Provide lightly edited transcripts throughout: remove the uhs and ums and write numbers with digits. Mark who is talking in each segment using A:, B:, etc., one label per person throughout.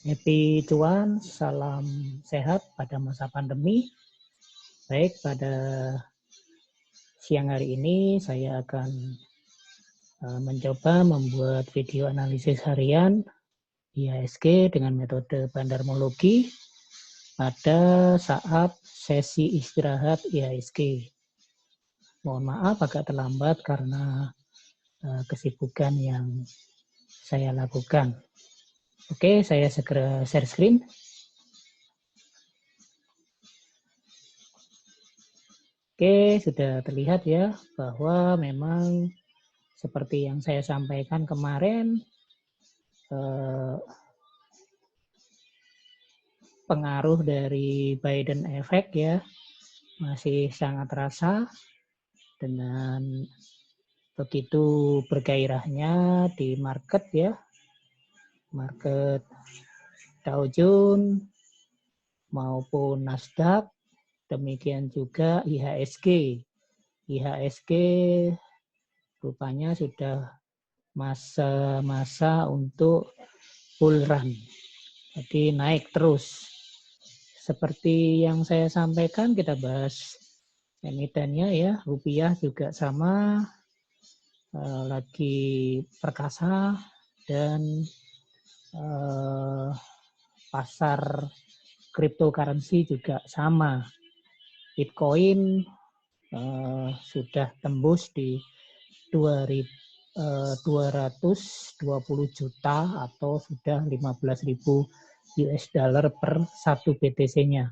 A: Happy cuan, salam sehat pada masa pandemi. Baik, pada siang hari ini saya akan mencoba membuat video analisis harian IHSG dengan metode bandarmologi pada saat sesi istirahat IHSG. Mohon maaf agak terlambat karena kesibukan yang saya lakukan. Oke, saya segera share screen. Oke, sudah terlihat ya bahwa memang seperti yang saya sampaikan kemarin, pengaruh dari Biden effect ya masih sangat terasa dengan begitu bergairahnya di market ya, market Dow Jones maupun Nasdaq, demikian juga IHSG. IHSG rupanya sudah masa-masa untuk bull run. Jadi naik terus. Seperti yang saya sampaikan, kita bahas emitennya ya, rupiah juga sama, lagi perkasa, dan pasar cryptocurrency juga sama. Bitcoin sudah tembus di 220 juta atau sudah 15.000 US dollar per satu BTC-nya.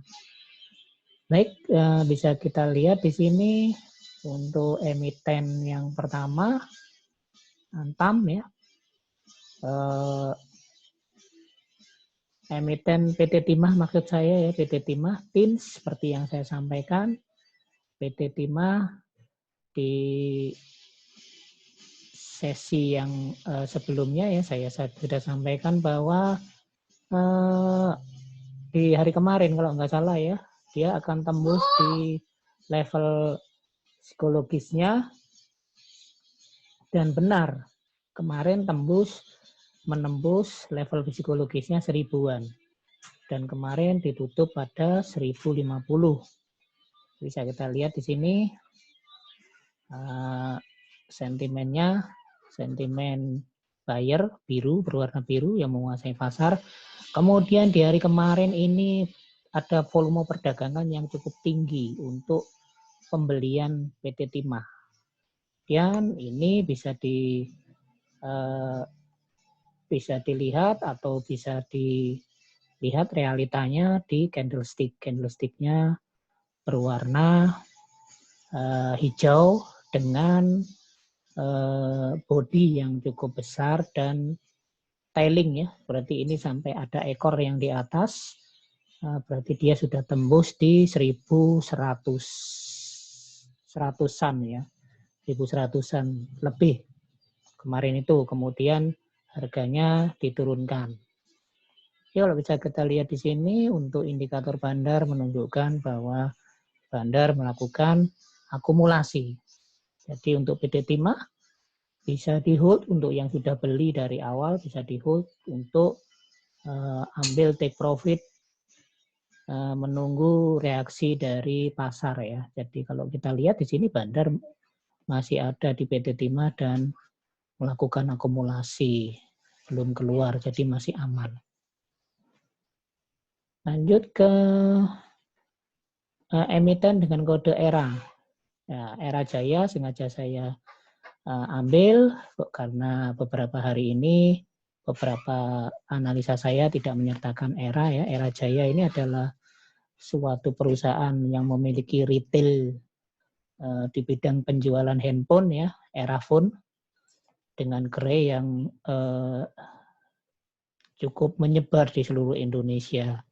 A: Baik, bisa kita lihat di sini untuk emiten yang pertama, Antam ya. Emiten PT Timah maksud saya ya, PT Timah, TINS seperti yang saya sampaikan. PT Timah di sesi yang sebelumnya ya saya sudah sampaikan bahwa di hari kemarin kalau nggak salah ya, dia akan tembus di level psikologisnya, dan benar kemarin menembus level psikologisnya 1000-an, dan kemarin ditutup pada 1050. Bisa kita lihat di sini sentimennya, sentimen buyer biru, berwarna biru yang menguasai pasar. Kemudian di hari kemarin ini ada volume perdagangan yang cukup tinggi untuk pembelian PT Timah. Dan ini bisa dilihat atau bisa dilihat realitanya di candlestick. Candlesticknya berwarna hijau dengan body yang cukup besar dan tailing ya, berarti ini sampai ada ekor yang di atas, berarti dia sudah tembus di 1100-an ya, 1100-an lebih kemarin itu, kemudian harganya diturunkan. Ya, kalau bisa kita lihat di sini untuk indikator bandar menunjukkan bahwa bandar melakukan akumulasi. Jadi untuk PT Timah bisa di hold, untuk yang sudah beli dari awal bisa di hold untuk ambil take profit menunggu reaksi dari pasar ya. Jadi kalau kita lihat di sini bandar masih ada di PT Timah dan melakukan akumulasi, belum keluar, jadi masih aman. Lanjut ke emiten dengan kode ERA. Ya, ERA Jaya sengaja saya ambil karena beberapa hari ini beberapa analisa saya tidak menyertakan ERA ya. ERA Jaya ini adalah suatu perusahaan yang memiliki retail di bidang penjualan handphone ya, ERA Phone, dengan gerai yang cukup menyebar di seluruh Indonesia.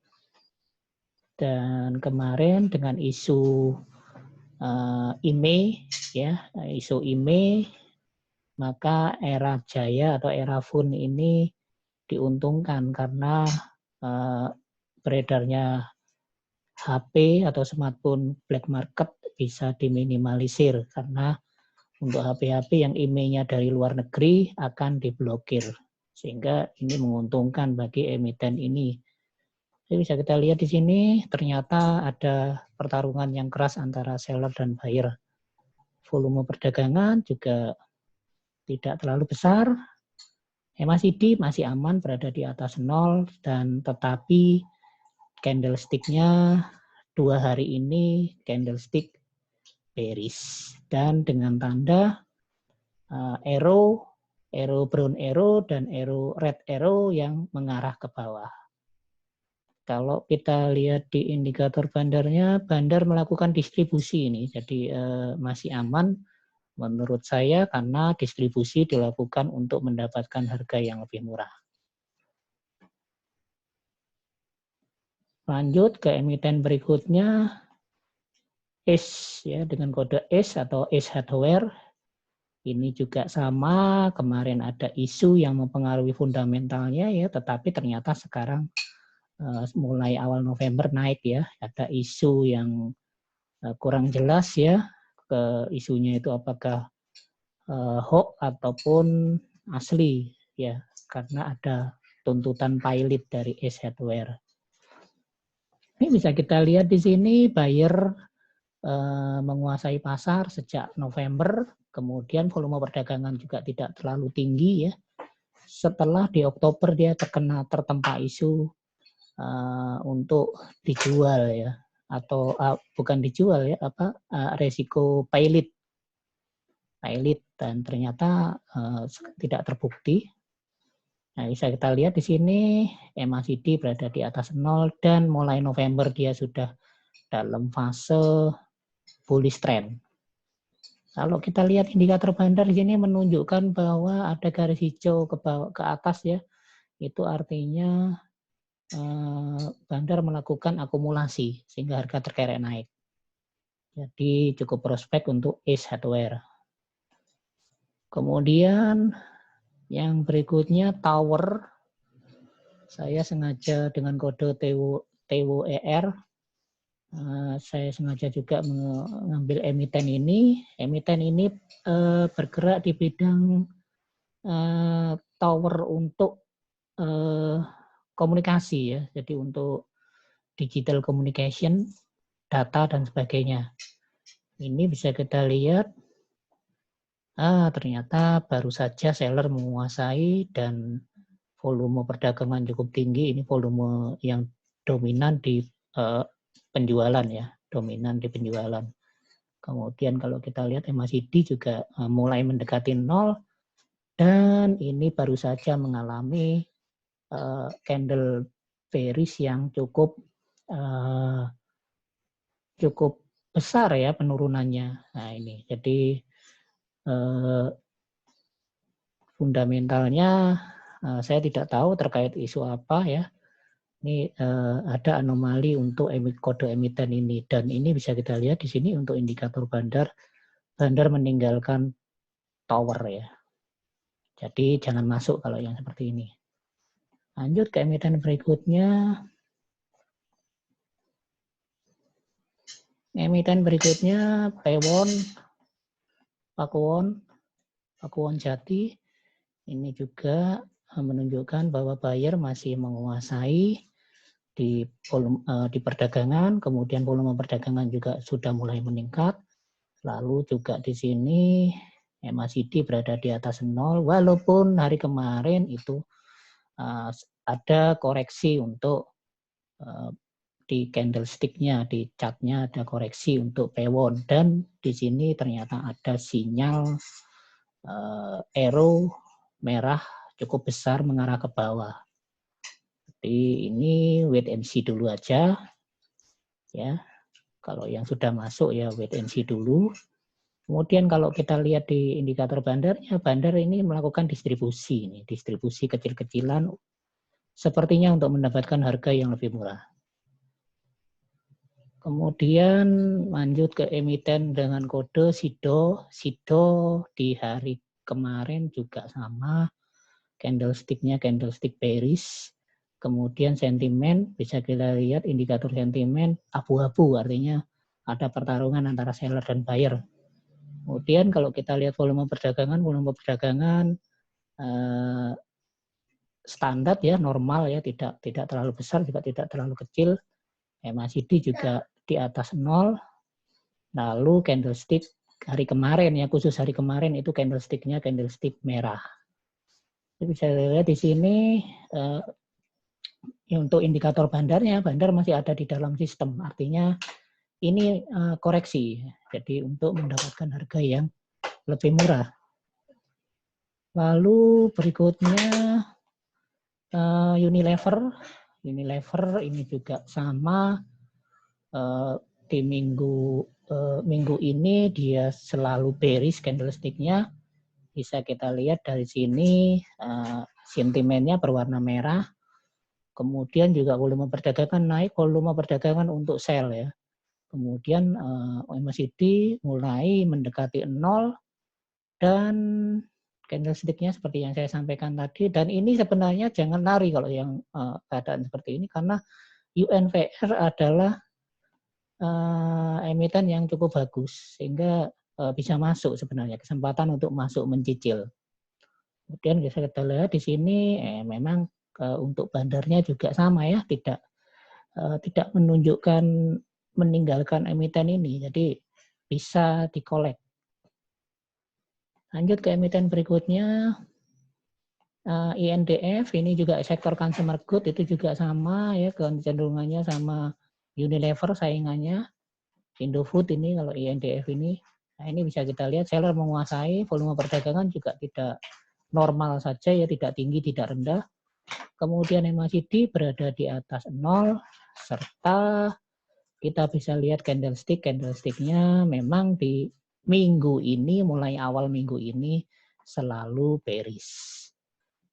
A: Dan kemarin dengan isu IMEI ya, isu IMEI, maka ERA Jaya atau ERA Phone ini diuntungkan karena beredarnya HP atau smartphone black market bisa diminimalisir, karena untuk HP-HP yang IMEI-nya dari luar negeri akan diblokir Sehingga ini menguntungkan bagi emiten ini. Jadi bisa kita lihat di sini ternyata ada pertarungan yang keras antara seller dan buyer. Volume perdagangan juga tidak terlalu besar. MACD masih aman berada di atas 0 dan tetapi candlestick-nya 2 hari ini candlestick bearish dan dengan tanda arrow brown arrow dan red arrow yang mengarah ke bawah. Kalau kita lihat di indikator bandarnya, bandar melakukan distribusi ini, jadi masih aman menurut saya karena distribusi dilakukan untuk mendapatkan harga yang lebih murah. Lanjut ke emiten berikutnya, ACE ya, dengan kode ACE atau ACE Hardware. Ini juga sama, kemarin ada isu yang mempengaruhi fundamentalnya ya, tetapi ternyata sekarang mulai awal November naik ya, ada isu yang kurang jelas ya, isunya itu apakah hoax ataupun asli ya, karena ada tuntutan pilot dari ACE Hardware. Ini bisa kita lihat di sini buyer menguasai pasar sejak November, kemudian volume perdagangan juga tidak terlalu tinggi ya. Setelah di Oktober dia tertempa isu untuk dijual ya, atau bukan dijual ya, resiko pilot dan ternyata tidak terbukti. Nah, bisa kita lihat di sini MACD berada di atas 0 dan mulai November dia sudah dalam fase bullish trend. Kalau kita lihat indikator bandar di sini menunjukkan bahwa ada garis hijau ke atas ya, itu artinya bandar melakukan akumulasi sehingga harga terkerek naik. Jadi cukup prospek untuk ACE Hardware. Kemudian yang berikutnya Tower. Saya sengaja dengan kode TWER. Saya sengaja juga mengambil emiten ini. Emiten ini bergerak di bidang tower untuk komunikasi ya, jadi untuk digital communication, data dan sebagainya. Ini bisa kita lihat, ternyata baru saja seller menguasai dan volume perdagangan cukup tinggi. Ini volume yang dominan di penjualan ya, dominan di penjualan. Kemudian kalau kita lihat MACD juga mulai mendekati 0 dan ini baru saja mengalami candle bearish yang cukup besar ya penurunannya. Nah ini jadi fundamentalnya saya tidak tahu terkait isu apa ya. Ini ada anomali untuk kode emiten ini dan ini bisa kita lihat di sini untuk indikator bandar meninggalkan tower ya. Jadi jangan masuk kalau yang seperti ini. Lanjut ke emiten berikutnya. Emiten berikutnya Pakuwon Jati. Ini juga menunjukkan bahwa buyer masih menguasai di perdagangan, kemudian volume perdagangan juga sudah mulai meningkat. Lalu juga di sini MACD berada di atas 0, walaupun hari kemarin itu ada koreksi untuk di candlestick-nya, di chart-nya ada koreksi untuk P1 dan di sini ternyata ada sinyal arrow merah cukup besar mengarah ke bawah. Jadi ini wait and see dulu aja ya. Kalau yang sudah masuk ya wait and see dulu. Kemudian kalau kita lihat di indikator bandarnya, bandar ini melakukan distribusi kecil-kecilan sepertinya untuk mendapatkan harga yang lebih murah. Kemudian lanjut ke emiten dengan kode SIDO. SIDO di hari kemarin juga sama, candlestick-nya candlestick bearish. Kemudian sentimen, bisa kita lihat indikator sentimen abu-abu, artinya ada pertarungan antara seller dan buyer. Kemudian kalau kita lihat volume perdagangan standar ya, normal ya, tidak terlalu besar juga tidak terlalu kecil. MACD juga di atas 0. Lalu candlestick hari kemarin ya, khusus hari kemarin itu candlestick-nya candlestick merah. Jadi bisa lihat di sini ya, untuk indikator bandarnya, bandar masih ada di dalam sistem. Artinya ini koreksi. Jadi untuk mendapatkan harga yang lebih murah. Lalu berikutnya Unilever. Unilever ini juga sama, di minggu ini dia selalu bearish candlestick-nya. Bisa kita lihat dari sini sentimennya berwarna merah. Kemudian juga volume perdagangan naik, volume perdagangan untuk sell ya. Kemudian MACD mulai mendekati 0 dan candlestick-nya seperti yang saya sampaikan tadi. Dan ini sebenarnya jangan lari kalau yang keadaan seperti ini, karena UNVR adalah emiten yang cukup bagus sehingga bisa masuk sebenarnya, kesempatan untuk masuk mencicil. Kemudian bisa kita lihat di sini memang untuk bandarnya juga sama ya, tidak menunjukkan meninggalkan emiten ini, jadi bisa dikolek. Lanjut ke emiten berikutnya, INDF, ini juga sektor consumer good, itu juga sama ya, kecenderungannya sama Unilever saingannya. Indofood ini kalau INDF ini, nah ini bisa kita lihat seller menguasai, volume perdagangan juga tidak normal saja ya, tidak tinggi, tidak rendah. Kemudian MACD berada di atas 0, serta kita bisa lihat candlestick-nya memang di minggu ini, mulai awal minggu ini selalu bearish.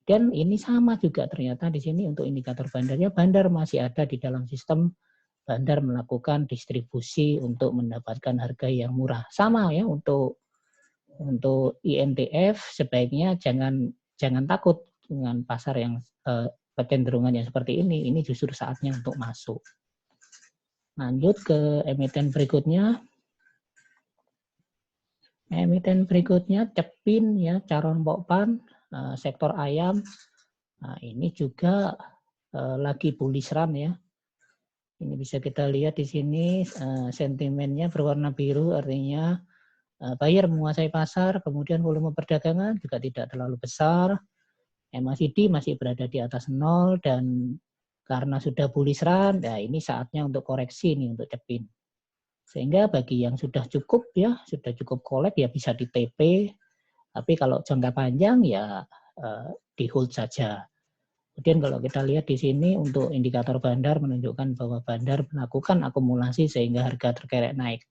A: Dan ini sama juga ternyata di sini untuk indikator bandarnya, bandar masih ada di dalam sistem, bandar melakukan distribusi untuk mendapatkan harga yang murah. Sama ya untuk INDF, sebaiknya jangan takut dengan pasar yang kecenderungan yang seperti ini justru saatnya untuk masuk. Lanjut ke emiten berikutnya. Emiten berikutnya Cepin ya, Charon Pokpan, sektor ayam. Nah, ini juga lagi bullish run ya. Ini bisa kita lihat di sini sentimennya berwarna biru, artinya buyer menguasai pasar, kemudian volume perdagangan juga tidak terlalu besar. MACD masih berada di atas 0 dan karena sudah bullish run, ya ini saatnya untuk koreksi nih untuk Cepin. Sehingga bagi yang sudah cukup ya, sudah cukup kolek ya bisa di TP. Tapi kalau jangka panjang ya di hold saja. Kemudian kalau kita lihat di sini untuk indikator bandar menunjukkan bahwa bandar melakukan akumulasi sehingga harga terkerek naik.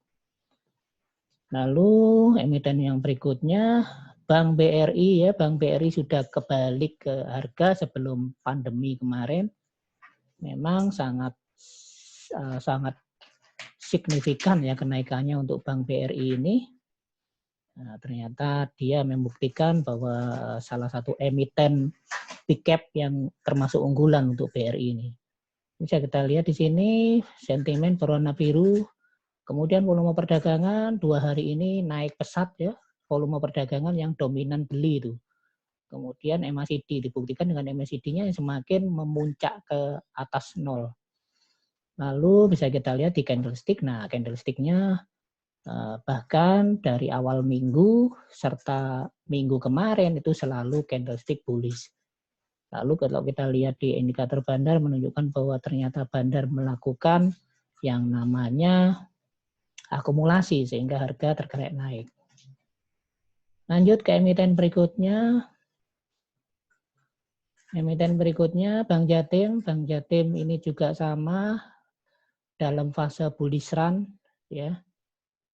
A: Lalu emiten yang berikutnya Bank BRI ya, Bank BRI sudah kebalik ke harga sebelum pandemi kemarin. Memang sangat signifikan ya kenaikannya untuk Bank BRI ini. Nah, ternyata dia membuktikan bahwa salah satu emiten big cap yang termasuk unggulan untuk BRI ini. Bisa kita lihat di sini sentimen berwarna biru, kemudian volume perdagangan 2 hari ini naik pesat ya, volume perdagangan yang dominan beli itu. Kemudian MACD dibuktikan dengan MACD-nya yang semakin memuncak ke atas 0. Lalu bisa kita lihat di candlestick. Nah, candlestick-nya bahkan dari awal minggu serta minggu kemarin itu selalu candlestick bullish. Lalu kalau kita lihat di indikator bandar menunjukkan bahwa ternyata bandar melakukan yang namanya akumulasi sehingga harga terkerek naik. Lanjut ke emiten berikutnya. Emiten berikutnya Bank Jatim. Bank Jatim ini juga sama dalam fase bullish run ya.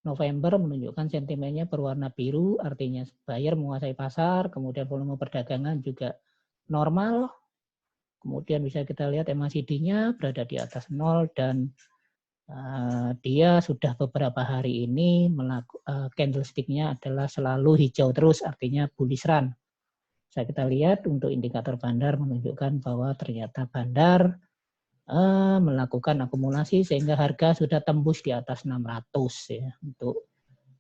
A: November menunjukkan sentimennya berwarna biru, artinya buyer menguasai pasar, kemudian volume perdagangan juga normal. Kemudian bisa kita lihat MACD-nya berada di atas 0 dan dia sudah beberapa hari ini candlestick-nya adalah selalu hijau terus, artinya bullish run. Bisa kita lihat untuk indikator bandar menunjukkan bahwa ternyata bandar melakukan akumulasi sehingga harga sudah tembus di atas 600 ya untuk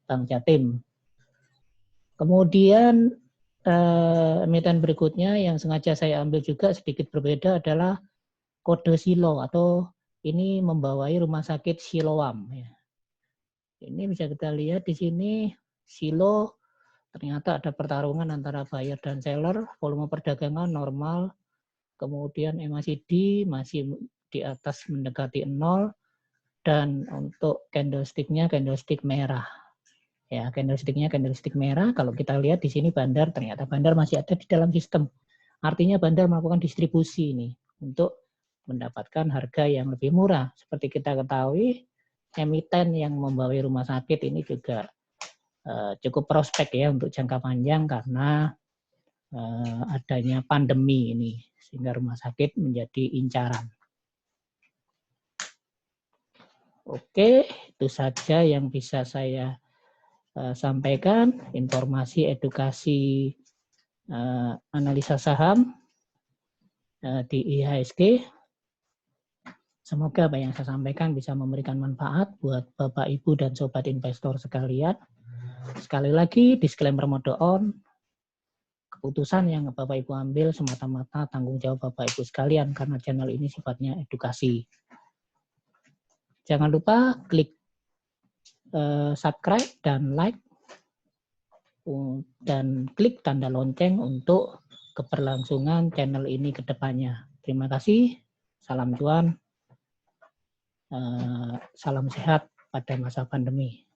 A: Bank Jatim. Kemudian emiten berikutnya yang sengaja saya ambil juga sedikit berbeda adalah kode silo atau ini membawai rumah sakit Siloam. Ini bisa kita lihat di sini silo ternyata ada pertarungan antara buyer dan seller, volume perdagangan normal, kemudian MACD masih di atas mendekati 0, dan untuk candlestick-nya candlestick merah. Ya, candlestick-nya candlestick merah. Kalau kita lihat di sini bandar, ternyata bandar masih ada di dalam sistem. Artinya bandar melakukan distribusi ini untuk mendapatkan harga yang lebih murah. Seperti kita ketahui, emiten yang membawa rumah sakit ini juga cukup prospek ya untuk jangka panjang karena adanya pandemi ini sehingga rumah sakit menjadi incaran. Oke, itu saja yang bisa saya sampaikan, informasi edukasi analisa saham di IHSG. Semoga apa yang saya sampaikan bisa memberikan manfaat buat Bapak, Ibu, dan Sobat Investor sekalian. Sekali lagi, disclaimer mode on, keputusan yang Bapak Ibu ambil semata-mata tanggung jawab Bapak Ibu sekalian karena channel ini sifatnya edukasi. Jangan lupa klik subscribe dan like dan klik tanda lonceng untuk keberlangsungan channel ini ke depannya. Terima kasih, salam cuan, salam sehat pada masa pandemi.